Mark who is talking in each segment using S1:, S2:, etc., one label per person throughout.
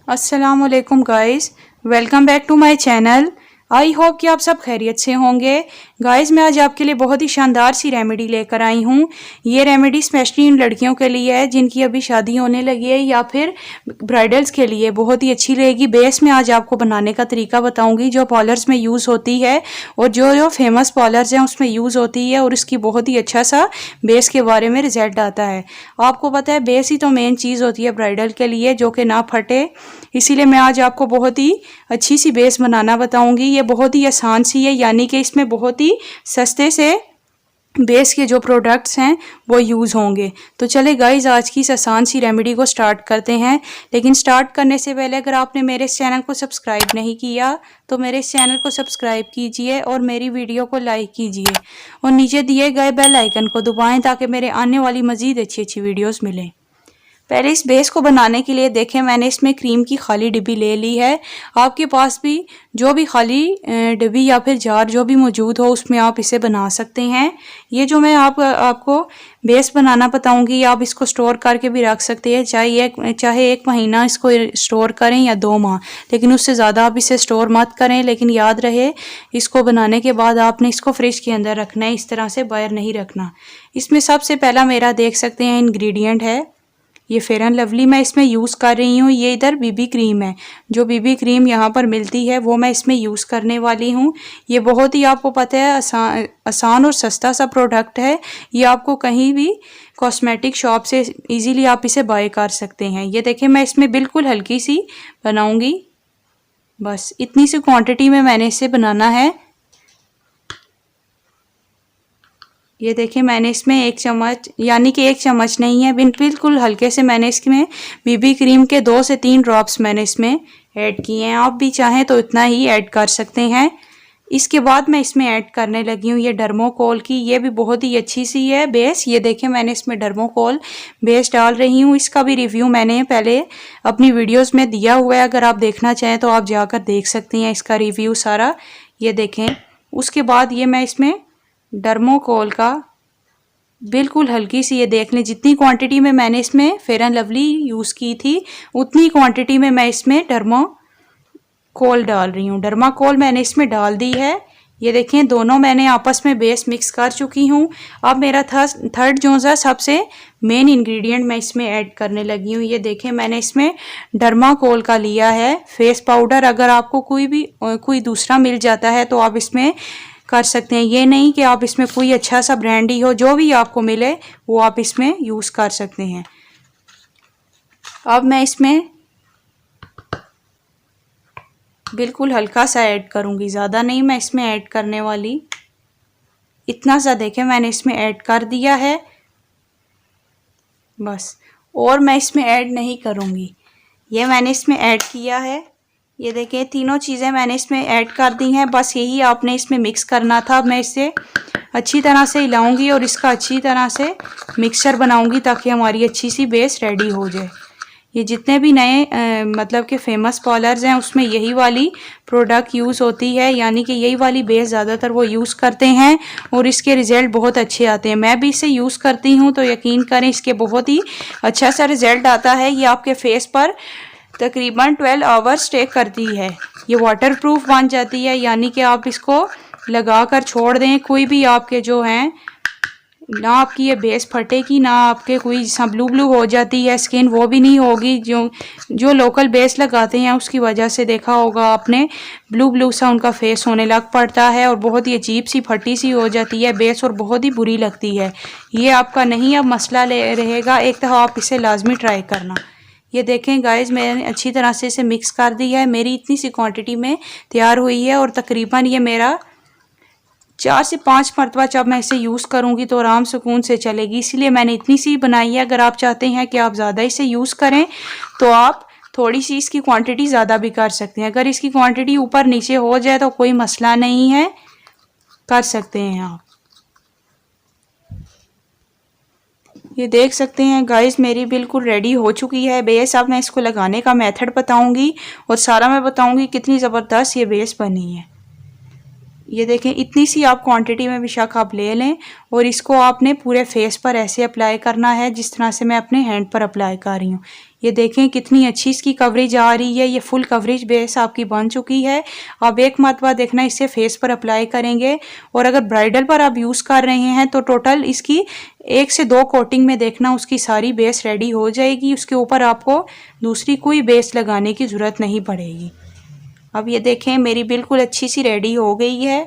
S1: अस्सलामुअलैकुम guys, welcome back to my channel. I hope कि आप सब खैरियत से होंगे। गाइस, मैं आज आपके लिए बहुत ही शानदार सी रेमेडी लेकर आई हूँ। ये रेमेडी स्पेशली इन लड़कियों के लिए है जिनकी अभी शादी होने लगी है या फिर ब्राइडल्स के लिए बहुत ही अच्छी रहेगी। बेस में आज आपको बनाने का तरीका बताऊंगी जो पार्लर्स में यूज़ होती है और जो फेमस पार्लर्स हैं उसमें यूज़ होती है और इसकी बहुत ही अच्छा सा बेस के बारे में रिजल्ट आता है। आपको पता है बेस ही तो मेन चीज़ होती है ब्राइडल के लिए, जो कि ना फटे। इसीलिए मैं आज आपको बहुत ही अच्छी सी बेस बनाना बताऊंगी। ये बहुत ही आसान सी है, यानी कि इसमें बहुत ही सस्ते से बेस के जो प्रोडक्ट्स हैं वो यूज़ होंगे। तो चले गाइज, आज की इस आसान सी रेमेडी को स्टार्ट करते हैं। लेकिन स्टार्ट करने से पहले अगर आपने मेरे इस चैनल को सब्सक्राइब नहीं किया तो मेरे इस चैनल को सब्सक्राइब कीजिए और मेरी वीडियो को लाइक कीजिए और नीचे दिए गए बेल आइकन को दबाएं ताकि मेरे आने वाली मज़ीद अच्छी अच्छी वीडियोज़ मिलें। पहले इस बेस को बनाने के लिए देखें, मैंने इसमें क्रीम की खाली डिब्बी ले ली है। आपके पास भी जो भी खाली डिब्बी या फिर जार जो भी मौजूद हो उसमें आप इसे बना सकते हैं। ये जो मैं आपको बेस बनाना बताऊंगी, आप इसको स्टोर करके भी रख सकते हैं, चाहे एक महीना इसको स्टोर करें या 2 माह, लेकिन उससे ज़्यादा आप इसे स्टोर मत करें। लेकिन याद रहे, इसको बनाने के बाद आपने इसको फ्रिज के अंदर रखना है, इस तरह से बाहर नहीं रखना। इसमें सबसे पहला मेरा देख सकते हैं इंग्रेडिएंट है ये फेयर एंड लवली। मैं इसमें यूज़ कर रही हूँ। ये इधर बीबी क्रीम है, जो बीबी क्रीम यहाँ पर मिलती है वो मैं इसमें यूज़ करने वाली हूँ। ये बहुत ही आपको पता है आसान और सस्ता सा प्रोडक्ट है। ये आपको कहीं भी कॉस्मेटिक शॉप से इजीली आप इसे बाय कर सकते हैं। ये देखें, मैं इसमें बिल्कुल हल्की सी बनाऊँगी, बस इतनी सी क्वान्टिटी में मैंने इसे बनाना है। ये देखिए, मैंने इसमें 1 चम्मच, यानी कि 1 चम्मच नहीं है, बिल्कुल हल्के से मैंने इसमें बीबी क्रीम के 2 से 3 ड्रॉप्स मैंने इसमें ऐड किए हैं। आप भी चाहें तो इतना ही ऐड कर सकते हैं। इसके बाद मैं इसमें ऐड करने लगी हूँ ये डर्मोकोल की। ये भी बहुत ही अच्छी सी है बेस। ये देखिए, मैंने इसमें डर्मोकोल बेस डाल रही हूँ। इसका भी रिव्यू मैंने पहले अपनी वीडियोज़ में दिया हुआ है, अगर आप देखना चाहें तो आप जाकर देख सकती हैं इसका रिव्यू सारा। ये देखें, उसके बाद ये मैं इसमें डर्मोकोल का बिल्कुल हल्की सी, ये देख लें जितनी क्वांटिटी में मैंने इसमें फेयर एंड लवली यूज़ की थी उतनी क्वांटिटी में मैं इसमें डर्माकोल डाल रही हूँ। डर्माकोल मैंने इसमें डाल दी है। ये देखें, दोनों मैंने आपस में बेस मिक्स कर चुकी हूँ। अब मेरा थर्ड जो सा सबसे मेन इंग्रेडिएंट मैं इसमें ऐड करने लगी हूँ। ये देखें, मैंने इसमें डर्माकोल का लिया है फेस पाउडर। अगर आपको कोई दूसरा मिल जाता है तो आप इसमें कर सकते हैं। ये नहीं कि आप इसमें कोई अच्छा सा ब्रांड ही हो, जो भी आपको मिले वो आप इसमें यूज़ कर सकते हैं। अब मैं इसमें बिल्कुल हल्का सा ऐड करूँगी, ज़्यादा नहीं मैं इसमें ऐड करने वाली। इतना सा देखें, मैंने इसमें ऐड कर दिया है बस, और मैं इसमें ऐड नहीं करूँगी। ये मैंने इसमें ऐड किया है। ये देखिए, तीनों चीज़ें मैंने इसमें ऐड कर दी हैं। बस यही आपने इसमें मिक्स करना था। मैं इसे अच्छी तरह से हिलाऊंगी और इसका अच्छी तरह से मिक्सचर बनाऊंगी ताकि हमारी अच्छी सी बेस रेडी हो जाए। ये जितने भी नए मतलब कि फ़ेमस पार्लर्स हैं उसमें यही वाली प्रोडक्ट यूज़ होती है, यानी कि यही वाली बेस ज़्यादातर वो यूज़ करते हैं और इसके रिज़ल्ट बहुत अच्छे आते हैं। मैं भी इसे यूज़ करती हूँ तो यकीन करें इसके बहुत ही अच्छा सा रिज़ल्ट आता है। ये आपके फेस पर तकरीबन 12 आवर्स स्टे करती है। ये वाटरप्रूफ बन जाती है, यानी कि आप इसको लगा कर छोड़ दें, कोई भी आपके जो हैं ना आपकी ये बेस फटेगी, ना आपके कोई जैसा ब्लू हो जाती है स्किन वो भी नहीं होगी। जो लोकल बेस लगाते हैं उसकी वजह से देखा होगा आपने, ब्लू सा उनका फेस होने लग पड़ता है और बहुत ही अजीब सी फटी सी हो जाती है बेस और बहुत ही बुरी लगती है। ये आपका नहीं अब मसला रहेगा। एक दफ़ा आप इसे लाजमी ट्राई करना। ये देखें गाइस, मैंने अच्छी तरह से इसे मिक्स कर दिया है। मेरी इतनी सी क्वांटिटी में तैयार हुई है और तकरीबन ये मेरा 4 से 5 मरतबा जब मैं इसे यूज़ करूँगी तो आराम सुकून से चलेगी, इसलिए मैंने इतनी सी बनाई है। अगर आप चाहते हैं कि आप ज़्यादा इसे यूज़ करें तो आप थोड़ी सी इसकी क्वांटिटी ज़्यादा भी कर सकते हैं। अगर इसकी क्वांटिटी ऊपर नीचे हो जाए तो कोई मसला नहीं है, कर सकते हैं आप। ये देख सकते हैं गाइस, मेरी बिल्कुल रेडी हो चुकी है बेस। अब मैं इसको लगाने का मेथड बताऊंगी और सारा मैं बताऊंगी कितनी ज़बरदस्त ये बेस बनी है। ये देखें, इतनी सी आप क्वांटिटी में बेशक आप ले लें और इसको आपने पूरे फेस पर ऐसे अप्लाई करना है जिस तरह से मैं अपने हैंड पर अप्लाई कर रही हूँ। ये देखें कितनी अच्छी इसकी कवरेज आ रही है। ये फुल कवरेज बेस आपकी बन चुकी है। अब एक मरतबा देखना इसे फेस पर अप्लाई करेंगे और अगर ब्राइडल पर आप यूज़ कर रहे हैं तो टोटल इसकी 1 से 2 कोटिंग में देखना उसकी सारी बेस रेडी हो जाएगी। उसके ऊपर आपको दूसरी कोई बेस लगाने की ज़रूरत नहीं पड़ेगी। अब ये देखें मेरी बिल्कुल अच्छी सी रेडी हो गई है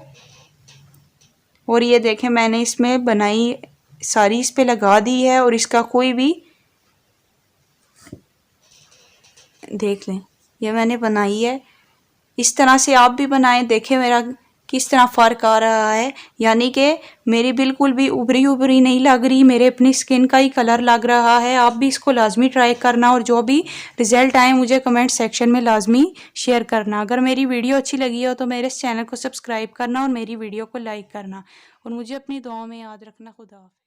S1: और ये देखें मैंने इसमें बनाई सारी इस पे लगा दी है और इसका कोई भी देख लें, ये मैंने बनाई है। इस तरह से आप भी बनाएं, देखें मेरा किस तरह फ़र्क आ रहा है। यानी कि मेरी बिल्कुल भी उभरी उभरी नहीं लग रही, मेरे अपनी स्किन का ही कलर लग रहा है। आप भी इसको लाजमी ट्राई करना और जो भी रिज़ल्ट आए मुझे कमेंट सेक्शन में लाजमी शेयर करना। अगर मेरी वीडियो अच्छी लगी हो तो मेरे इस चैनल को सब्सक्राइब करना और मेरी वीडियो को लाइक करना और मुझे अपनी दुआओं में याद रखना। खुदा हाफ़िज़।